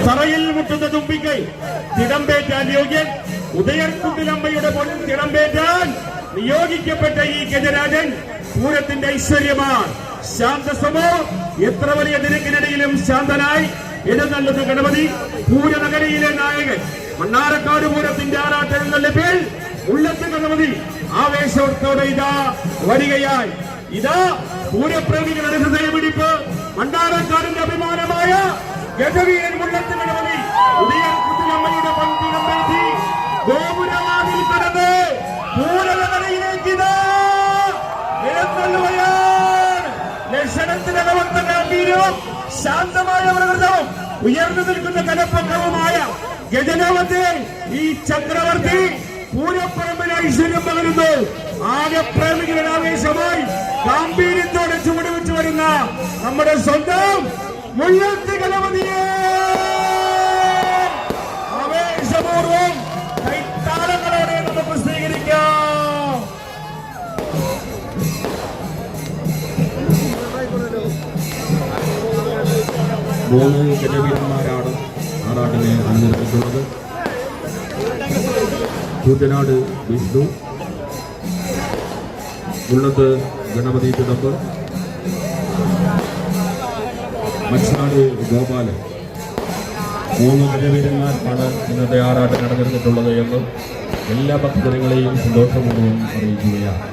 തറയിൽ മുട്ടുന്ന തുമ്പിക്കൈ തിടമ്പേറ്റാൻ യോഗ്യൻ. ഉദയർക്കുട്ടിലമ്മയുടെ പൊന്നിൽ തിടമ്പേറ്റാൻ നിയോഗിക്കപ്പെട്ട ഈ ഗജരാജൻ പൂരത്തിന്റെ ഐശ്വര്യമാണ്. ശാന്തസമോ എത്ര വലിയ തിരക്കിനിടയിലും ശാന്തനായി എഴുന്നള്ളുന്ന ഗണപതി പൂരനഗരിയിലെ നായകൻ. മണ്ണാർക്കാട് പൂരത്തിന്റെ ആറാട്ടെഴുന്നള്ളിപ്പിൽ ഉള്ളത്ത് ഗണപതി ആവേശത്തോടെ ഇതാ വരികയായി. ഇതാ പൂരപ്രേമികളുടെ ഹൃദയമിടിപ്പ്. മണ്ണാർക്കാടിന്റെ അഭിമാനമായ ഗജവീരൻ മുള്ളത്ത് ഗണപതി ഉദയർക്കുട്ടിലമ്മയുടെ പന്തിടമ്പേറ്റി ഗോപുരവാതിൽ കടന്ന് പൂരനഗരിയിലേക്ക് ഇതാ എഴുന്നള്ളുകയാണ്. ലക്ഷണത്തിനകവത്ത ഗാംഭീര്യവും ശാന്തമായ പ്രകൃതവും ഉയർന്നു നിൽക്കുന്ന കലപ്പക്കവുമായ ഗജനവത്തെ ഈ ചക്രവർത്തി പൂരപ്പറമ്പിൽ ഐശ്വര്യം പകരുന്നു. ആകെ പ്രേമികളുടെ ആവേശമായി ഗാംഭീര്യത്തോടെ ചുവട് വെച്ച് വരുന്ന നമ്മുടെ സ്വന്തം മുള്ളത്ത് ഗണപതിയെ ആവേശപൂർവം കൈത്താളങ്ങളോടെ നമുക്ക് സ്വീകരിക്കാം. മൂന്ന് ഗജവീരന്മാരാണ് ആറാട്ടിനെ അണിനിരത്തിയിട്ടുള്ളത്. കൂറ്റനാട് വിഷ്ണു, മുള്ളത്ത് ഗണപതി തിടമ്പ്, മച്ചാട് ഗോപാലൻ. മൂന്ന് ഗജവീരന്മാരാണ് ഇന്നത്തെ ആറാട്ടിന് അണിനിരത്തിയിട്ടുള്ളത് എന്ന് എല്ലാ ഭക്തജനങ്ങളെയും സന്തോഷപൂർവ്വം അറിയിക്കുകയാണ്.